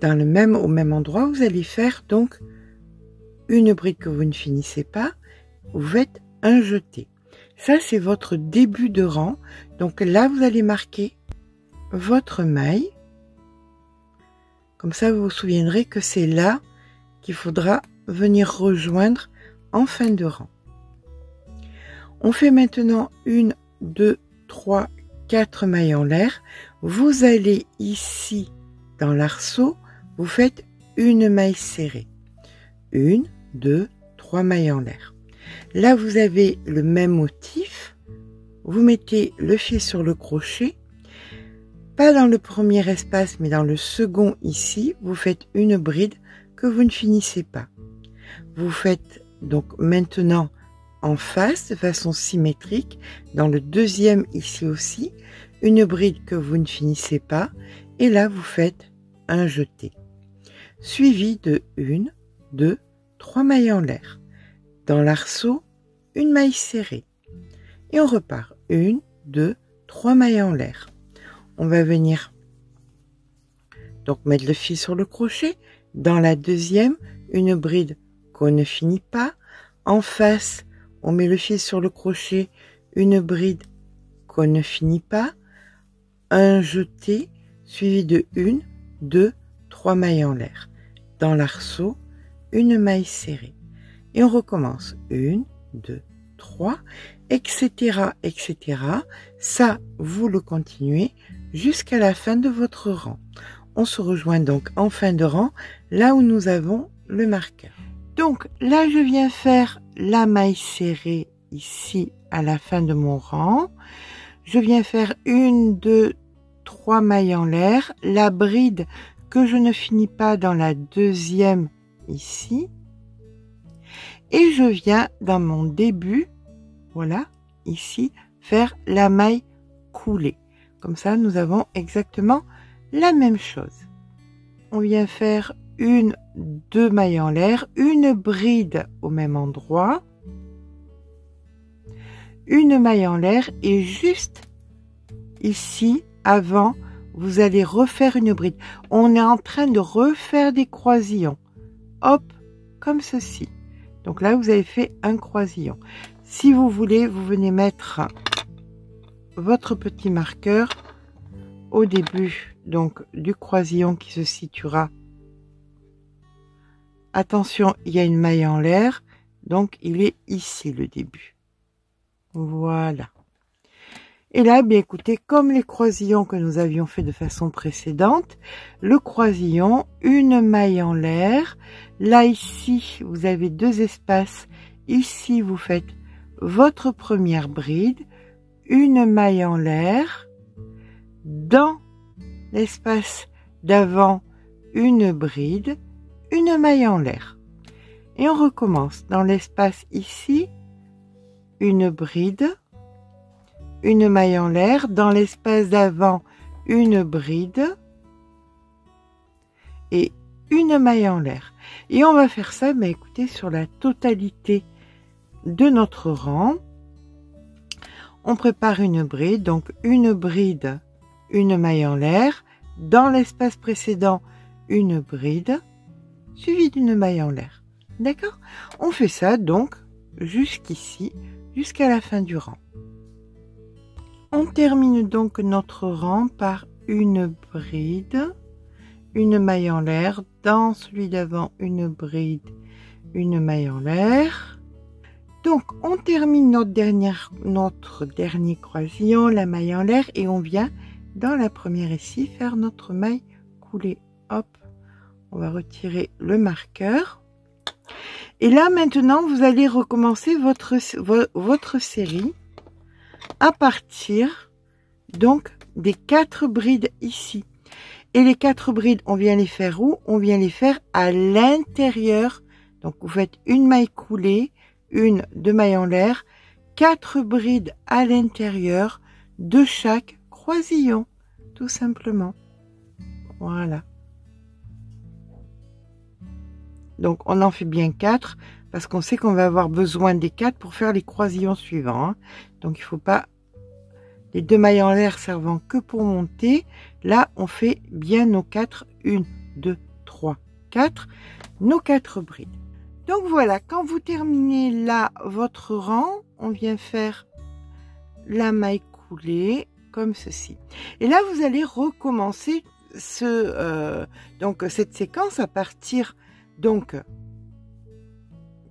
Au même endroit, vous allez faire donc une bride que vous ne finissez pas, vous faites un jeté. Ça, c'est votre début de rang. Donc là, vous allez marquer votre maille. Comme ça, vous vous souviendrez que c'est là qu'il faudra venir rejoindre en fin de rang. On fait maintenant 1, 2, 3, 4 mailles en l'air. Vous allez ici dans l'arceau, vous faites une maille serrée. 1, 2, 3 mailles en l'air. Là, vous avez le même motif. Vous mettez le fil sur le crochet. Pas dans le premier espace, mais dans le second ici, vous faites une bride que vous ne finissez pas. Vous faites donc maintenant en face, de façon symétrique, dans le deuxième ici aussi, une bride que vous ne finissez pas, et là vous faites un jeté, suivi de 1, 2, 3 mailles en l'air. Dans l'arceau, une maille serrée. Et on repart. 1, 2, 3 mailles en l'air. On va venir donc mettre le fil sur le crochet. Dans la deuxième, une bride qu'on ne finit pas. En face, on met le fil sur le crochet, une bride qu'on ne finit pas. Un jeté suivi de 1, 2, 3 mailles en l'air. Dans l'arceau, une maille serrée. Et on recommence. 1, 2, 3, etc., etc. Ça, vous le continuez jusqu'à la fin de votre rang. On se rejoint donc en fin de rang, là où nous avons le marqueur. Donc là, je viens faire la maille serrée ici à la fin de mon rang. Je viens faire 1, 2, 3 mailles en l'air. La bride que je ne finis pas dans la deuxième ici. Et je viens dans mon début, voilà, ici, faire la maille coulée. Comme ça, nous avons exactement la même chose. On vient faire 1, 2 mailles en l'air, une bride au même endroit, une maille en l'air et juste ici, avant, vous allez refaire une bride. On est en train de refaire des croisillons. Hop, comme ceci. Donc là, vous avez fait un croisillon. Si vous voulez, vous venez mettre votre petit marqueur au début donc du croisillon qui se situera. Attention, il y a une maille en l'air, donc il est ici le début. Voilà. Et là, bien écoutez, comme les croisillons que nous avions fait de façon précédente, le croisillon, une maille en l'air. Là, ici, vous avez 2 espaces. Ici, vous faites votre première bride, une maille en l'air. Dans l'espace d'avant, une bride, une maille en l'air. Et on recommence. Dans l'espace ici, une bride, une maille en l'air. Dans l'espace d'avant, une bride et une maille en l'air. Et on va faire ça, mais écoutez, sur la totalité de notre rang. On prépare une bride, donc une bride, une maille en l'air. Dans l'espace précédent, une bride, suivie d'une maille en l'air. D'accord? On fait ça donc jusqu'ici, jusqu'à la fin du rang. On termine donc notre rang par une bride, une maille en l'air. Dans celui d'avant, une bride, une maille en l'air. Donc, on termine notre dernier croisillon, la maille en l'air, et on vient dans la première ici faire notre maille coulée. Hop, on va retirer le marqueur. Et là, maintenant, vous allez recommencer votre série à partir, donc, des 4 brides ici. Et les 4 brides, on vient les faire où? On vient les faire à l'intérieur. Donc, vous faites une maille coulée, une, 2 mailles en l'air, 4 brides à l'intérieur de chaque croisillon, tout simplement. Voilà. Donc, on en fait bien 4 parce qu'on sait qu'on va avoir besoin des 4 pour faire les croisillons suivants. Hein. Donc, il ne faut pas... Les 2 mailles en l'air servant que pour monter. Là, on fait bien nos 4. 1, 2, 3, 4. Nos 4 brides. Donc, voilà. Quand vous terminez là votre rang, on vient faire la maille coulée comme ceci. Et là, vous allez recommencer donc cette séquence à partir donc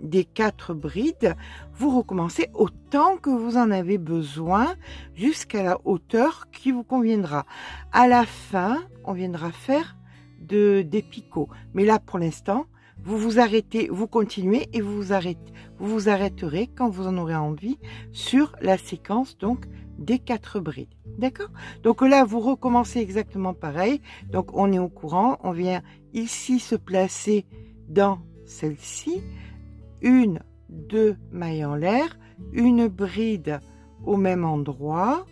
des 4 brides. Vous recommencez autant que vous en avez besoin jusqu'à la hauteur qui vous conviendra. À la fin, on viendra faire des picots. Mais là, pour l'instant, vous vous arrêtez, vous continuez et vous vous arrêterez quand vous en aurez envie sur la séquence donc des 4 brides. D'accord? Donc là, vous recommencez exactement pareil. Donc, on est au courant. On vient ici se placer dans celle-ci. 1, 2 mailles en l'air. Une bride au même endroit.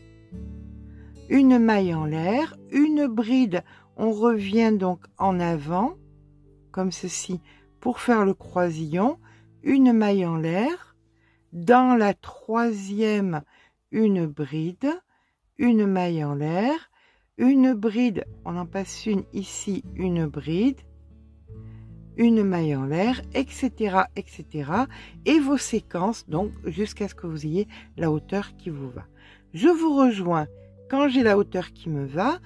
Une maille en l'air. Une bride. On revient donc en avant. Comme ceci. Pour faire le croisillon. Une maille en l'air. Dans la 3e, une bride, une maille en l'air, une bride, on en passe une ici, une bride, une maille en l'air, etc., etc. Et vos séquences, donc, jusqu'à ce que vous ayez la hauteur qui vous va. Je vous rejoins quand j'ai la hauteur qui me va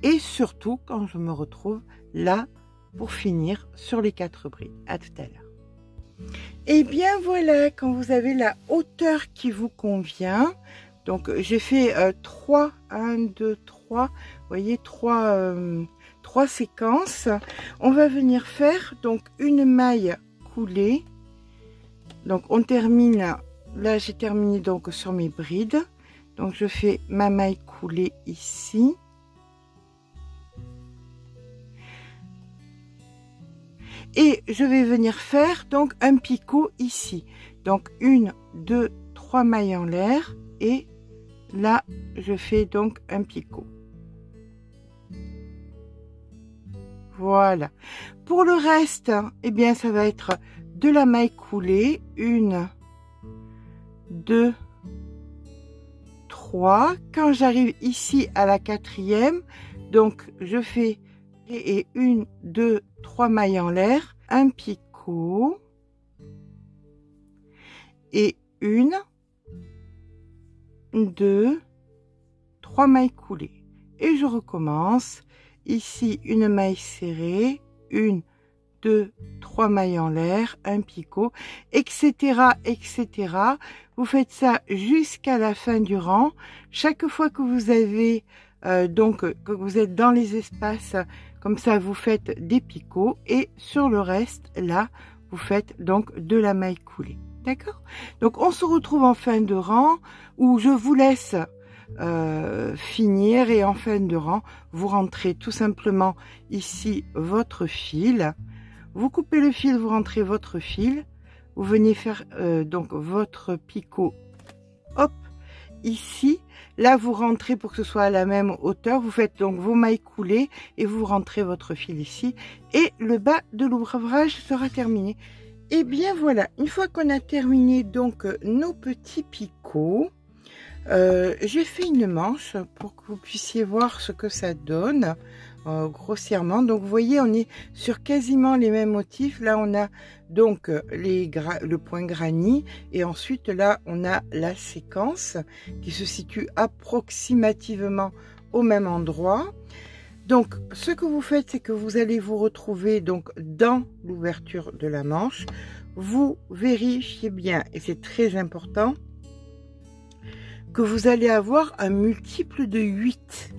et surtout quand je me retrouve là pour finir sur les 4 brides. À tout à l'heure. Et bien voilà, quand vous avez la hauteur qui vous convient, donc j'ai fait 3, 1, 2, 3, vous voyez, 3 séquences. On va venir faire donc une maille coulée. Donc on termine, là j'ai terminé donc sur mes brides. Donc je fais ma maille coulée ici. Et je vais venir faire donc un picot ici. Donc 1, 2, 3 mailles en l'air. Et là, je fais donc un picot. Voilà. Pour le reste, eh bien, ça va être de la maille coulée. 1, 2, 3. Quand j'arrive ici à la 4e, donc je fais et 1, 2, 3 mailles en l'air, un picot et 1, 2, 3 mailles coulées. Et je recommence. Ici, une maille serrée, 1, 2, 3 mailles en l'air, un picot, etc., etc. Vous faites ça jusqu'à la fin du rang. Chaque fois que vous avez, donc, que vous êtes dans les espaces, comme ça, vous faites des picots et sur le reste, là, vous faites donc de la maille coulée. D'accord? Donc, on se retrouve en fin de rang où je vous laisse finir et en fin de rang, vous rentrez tout simplement ici votre fil. Vous coupez le fil, vous rentrez votre fil. Vous venez faire donc votre picot, hop, ici. Là, vous rentrez pour que ce soit à la même hauteur. Vous faites donc vos mailles coulées et vous rentrez votre fil ici. Et le bas de l'ouvrage sera terminé. Et bien voilà, une fois qu'on a terminé donc nos petits picots, j'ai fait une manche pour que vous puissiez voir ce que ça donne grossièrement. Donc vous voyez, on est sur quasiment les mêmes motifs. Là on a donc le point granit et ensuite là on a la séquence qui se situe approximativement au même endroit. Donc ce que vous faites, c'est que vous allez vous retrouver donc dans l'ouverture de la manche. Vous vérifiez bien, et c'est très important, que vous allez avoir un multiple de 8.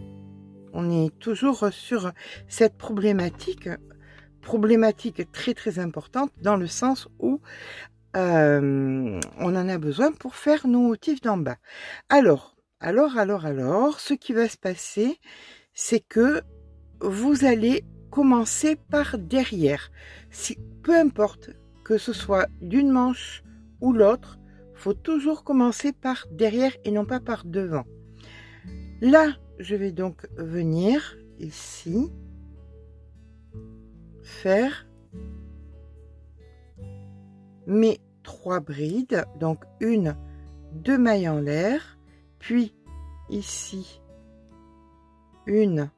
On est toujours sur cette problématique problématique très importante dans le sens où on en a besoin pour faire nos motifs d'en bas. Alors, ce qui va se passer, c'est que vous allez commencer par derrière. Peu importe que ce soit d'une manche ou l'autre, faut toujours commencer par derrière et non pas par devant. Là, je vais donc venir ici faire mes 3 brides, donc 1, 2 mailles en l'air, puis ici 1,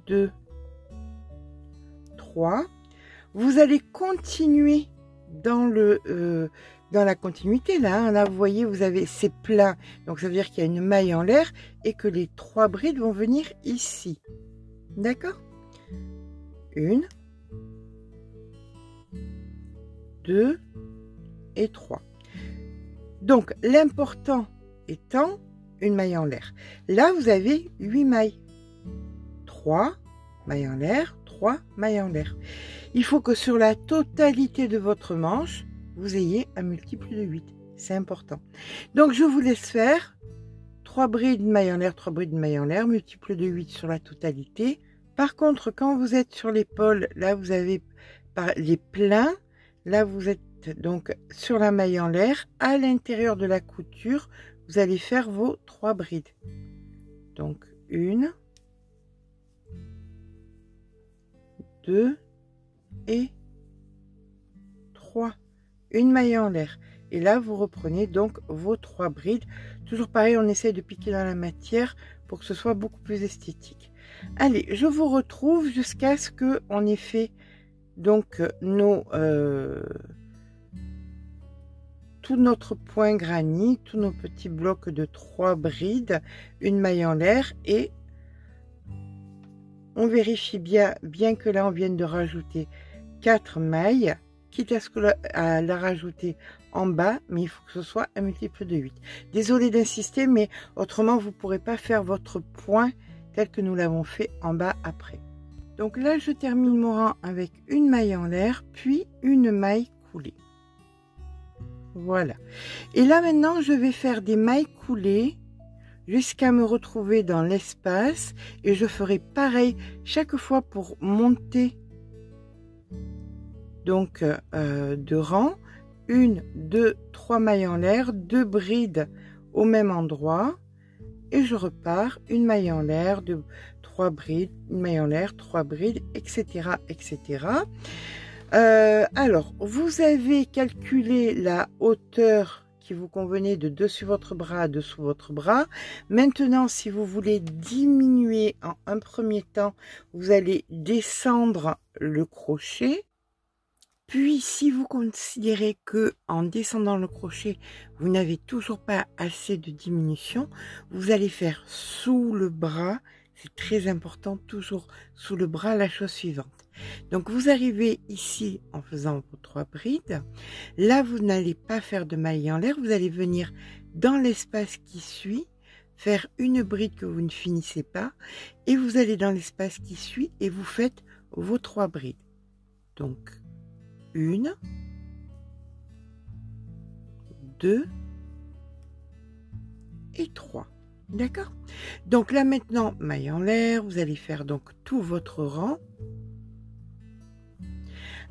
2, 3. Vous allez continuer dans la continuité là, hein. Là vous voyez, vous avez ces pleins, donc ça veut dire qu'il y a une maille en l'air et que les 3 brides vont venir ici. D'accord? 1, 2 et 3. Donc l'important étant une maille en l'air. Là vous avez 8 mailles. 3 mailles en l'air, 3 mailles en l'air. Il faut que sur la totalité de votre manche, vous ayez un multiple de 8. C'est important. Donc je vous laisse faire 3 brides de mailles en l'air, 3 brides de mailles en l'air, multiple de 8 sur la totalité. Par contre, quand vous êtes sur l'épaule, là vous avez les pleins, là vous êtes donc sur la maille en l'air, à l'intérieur de la couture, vous allez faire vos 3 brides. Donc 1, 2 et 3. Une maille en l'air. Et là, vous reprenez donc vos 3 brides. Toujours pareil, on essaye de piquer dans la matière pour que ce soit beaucoup plus esthétique. Allez, je vous retrouve jusqu'à ce qu'on ait fait donc tout notre point granit, tous nos petits blocs de 3 brides, une maille en l'air, et on vérifie bien que là on vienne de rajouter 4 mailles, quitte à la rajouter en bas, mais il faut que ce soit un multiple de 8. Désolée d'insister, mais autrement vous ne pourrez pas faire votre point tel que nous l'avons fait en bas après. Donc là je termine mon rang avec une maille en l'air, puis une maille coulée. Voilà. Et là maintenant je vais faire des mailles coulées jusqu'à me retrouver dans l'espace, et je ferai pareil chaque fois pour monter donc de rang. 1, 2, 3 mailles en l'air, 2 brides au même endroit, et je repars, une maille en l'air, 3 brides, une maille en l'air, 3 brides, etc. etc. Alors vous avez calculé la hauteur qui vous convenait de dessus votre bras à dessous votre bras. Maintenant, si vous voulez diminuer en un premier temps, vous allez descendre le crochet. Puis, si vous considérez que en descendant le crochet, vous n'avez toujours pas assez de diminution, vous allez faire sous le bras. C'est très important, toujours sous le bras, la chose suivante. Donc, vous arrivez ici en faisant vos 3 brides. Là, vous n'allez pas faire de maille en l'air. Vous allez venir dans l'espace qui suit, faire une bride que vous ne finissez pas. Et vous allez dans l'espace qui suit et vous faites vos 3 brides. Donc, 1, 2 et 3. D'accord? Donc là maintenant, maille en l'air, vous allez faire donc tout votre rang.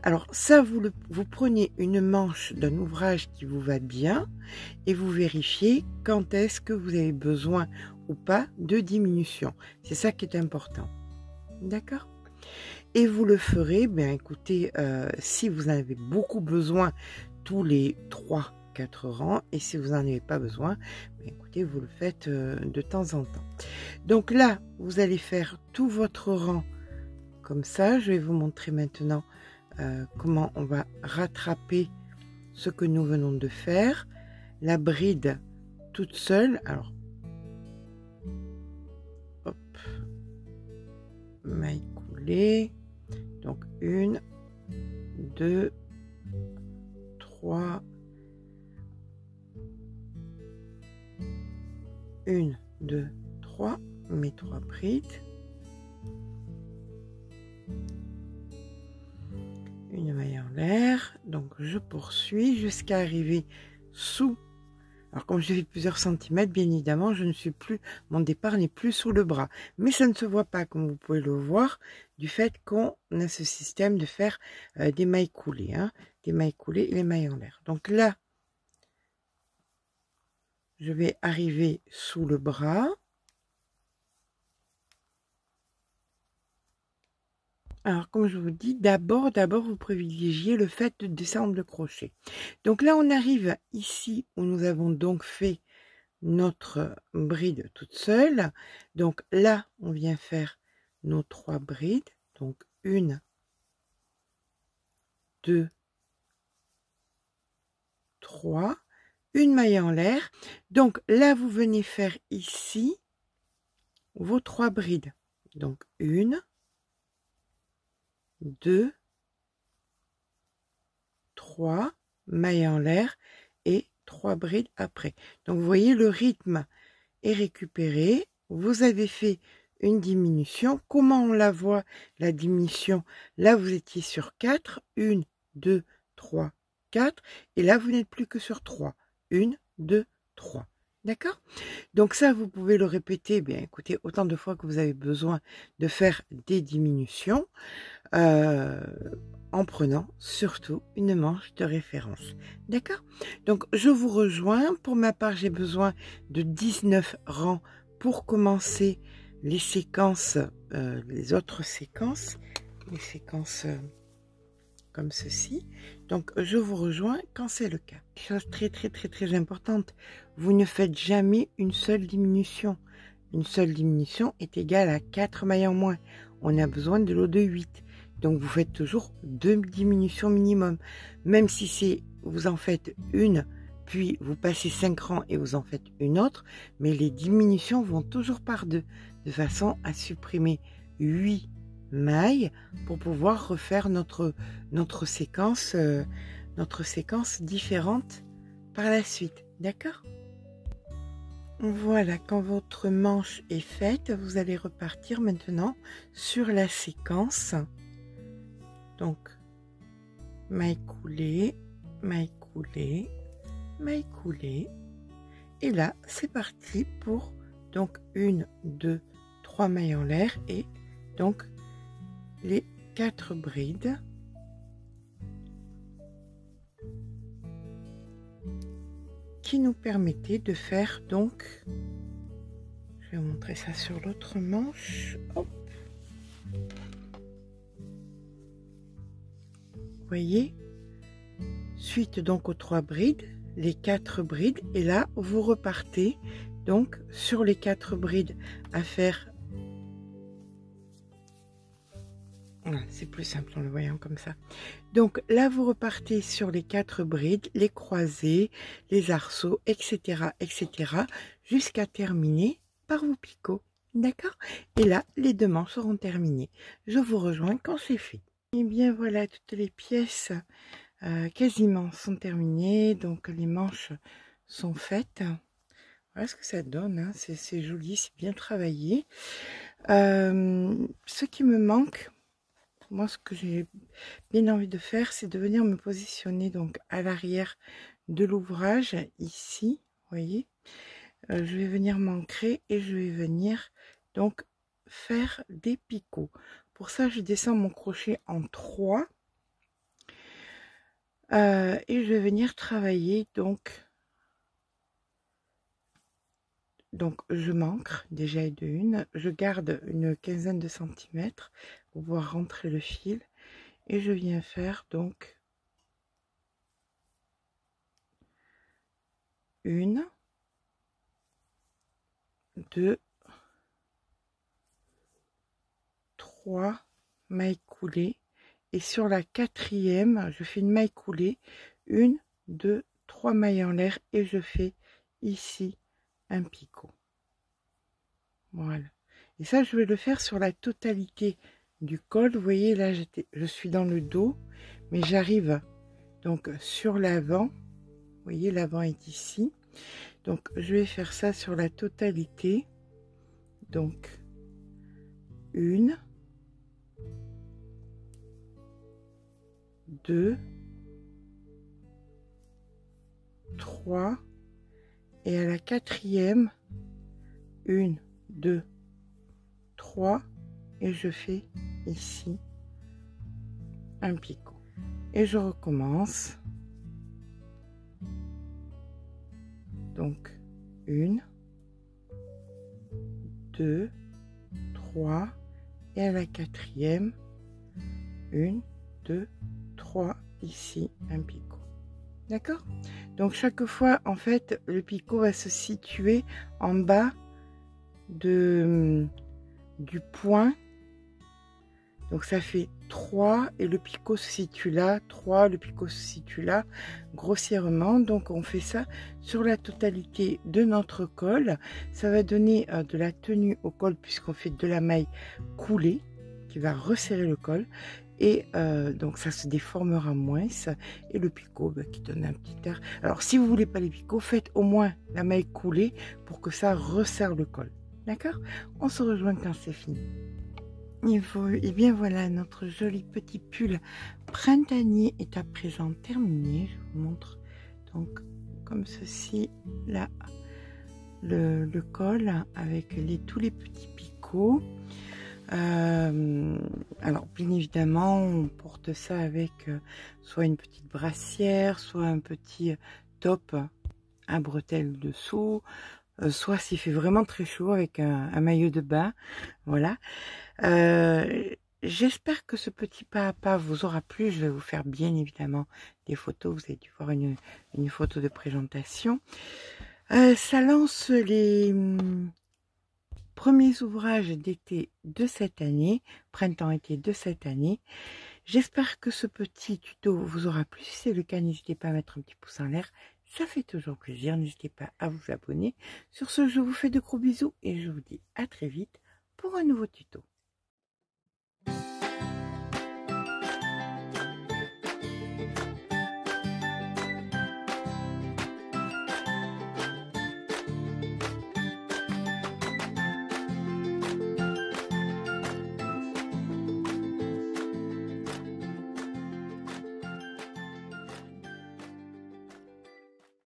Alors ça, vous prenez une manche d'un ouvrage qui vous va bien et vous vérifiez quand est-ce que vous avez besoin ou pas de diminution. C'est ça qui est important. D'accord? Et vous le ferez, bien écoutez, si vous en avez beaucoup besoin, tous les 3-4 rangs, et si vous n'en avez pas besoin, bien écoutez, vous le faites de temps en temps. Donc là, vous allez faire tout votre rang comme ça. Je vais vous montrer maintenant comment on va rattraper ce que nous venons de faire. La bride toute seule, alors, hop, maille coulée. Donc 1, 2, 3, 1, 2, 3, mes 3 brides, une maille en l'air, donc je poursuis jusqu'à arriver sous. Alors comme j'ai fait plusieurs centimètres, bien évidemment, mon départ n'est plus sous le bras, mais ça ne se voit pas comme vous pouvez le voir du fait qu'on a ce système de faire des mailles coulées, hein, des mailles coulées et les mailles en l'air. Donc là, je vais arriver sous le bras. Alors, comme je vous dis, d'abord, vous privilégiez le fait de descendre le crochet. Donc là, on arrive ici où nous avons donc fait notre bride toute seule. Donc là, on vient faire nos 3 brides. Donc 1, 2, 3. Une maille en l'air. Donc là, vous venez faire ici vos 3 brides. Donc 1, 2, 3, maille en l'air et 3 brides après. Donc vous voyez, le rythme est récupéré. Vous avez fait une diminution. Comment on la voit, la diminution? Là, vous étiez sur 4. 1, 2, 3, 4. Et là, vous n'êtes plus que sur 3. 1, 2, 3. D'accord? Donc ça, vous pouvez le répéter, bien écoutez, autant de fois que vous avez besoin de faire des diminutions, en prenant surtout une manche de référence. D'accord? Donc je vous rejoins. Pour ma part, j'ai besoin de 19 rangs pour commencer les séquences, les autres séquences, les séquences comme ceci. Donc je vous rejoins quand c'est le cas. Chose très importante, vous ne faites jamais une seule diminution. Une seule diminution est égale à 4 mailles en moins. On a besoin de lot de 8. Donc vous faites toujours 2 diminutions minimum. Même si vous en faites une, puis vous passez 5 rangs et vous en faites une autre, mais les diminutions vont toujours par 2, de façon à supprimer 8 mailles pour pouvoir refaire notre séquence différente par la suite. D'accord? Voilà, quand votre manche est faite, vous allez repartir maintenant sur la séquence. Donc, maille coulée, maille coulée, maille coulée. Et là, c'est parti pour donc 1, 2, 3 mailles en l'air et donc les 4 brides. Qui nous permettait de faire donc, je vais vous montrer ça sur l'autre manche. Hop. Vous voyez, suite donc aux 3 brides, les 4 brides, et là vous repartez donc sur les 4 brides à faire. Voilà, c'est plus simple en le voyant comme ça. Donc là, vous repartez sur les 4 brides, les croisés, les arceaux, etc., jusqu'à terminer par vos picots. D'accord? Et là, les 2 manches seront terminées. Je vous rejoins quand c'est fait. Et bien voilà, toutes les pièces quasiment sont terminées. Donc les manches sont faites. Voilà ce que ça donne. Hein. C'est joli, c'est bien travaillé. Ce qui me manque, moi, ce que j'ai bien envie de faire, c'est de venir me positionner donc à l'arrière de l'ouvrage, ici, vous voyez. Je vais venir m'ancrer et je vais venir donc faire des picots. Pour ça, je descends mon crochet en 3 et je vais venir travailler donc je m'ancre déjà de une, je garde une quinzaine de centimètres pour pouvoir rentrer le fil et je viens faire donc 1, 2, 3 mailles coulées et sur la 4e je fais une maille coulée, 1, 2, 3 mailles en l'air et je fais ici un picot. Voilà, et ça je vais le faire sur la totalité du col. Vous voyez là, je suis dans le dos, mais j'arrive donc sur l'avant. Vous voyez, l'avant est ici, donc je vais faire ça sur la totalité Donc 1, 2, 3 et à la quatrième 1, 2, 3 et je fais ici un picot et je recommence. Donc 1, 2, 3 et à la quatrième 1, 2, 3 ici un picot. D'accord? Donc chaque fois en fait le picot va se situer en bas du point. Donc ça fait 3 et le picot se situe là, 3, le picot se situe là, grossièrement. Donc on fait ça sur la totalité de notre col. Ça va donner de la tenue au col puisqu'on fait de la maille coulée qui va resserrer le col. Et donc ça se déformera moins et le picot qui donne un petit air. Alors si vous voulez pas les picots, faites au moins la maille coulée pour que ça resserre le col. D'accord? On se rejoint quand c'est fini. Et bien voilà, notre joli petit pull printanier est à présent terminé. Je vous montre donc comme ceci là le col avec tous les petits picots. Alors bien évidemment on porte ça avec soit une petite brassière, soit un petit top à bretelles dessous, soit s'il fait vraiment très chaud avec un maillot de bain. Voilà. J'espère que ce petit pas à pas vous aura plu. Je vais vous faire bien évidemment des photos. Vous avez dû voir une photo de présentation. Ça lance les premiers ouvrages d'été de cette année, printemps-été de cette année. J'espère que ce petit tuto vous aura plu. Si c'est le cas, n'hésitez pas à mettre un petit pouce en l'air. Ça fait toujours plaisir. N'hésitez pas à vous abonner. Sur ce, je vous fais de gros bisous et je vous dis à très vite pour un nouveau tuto.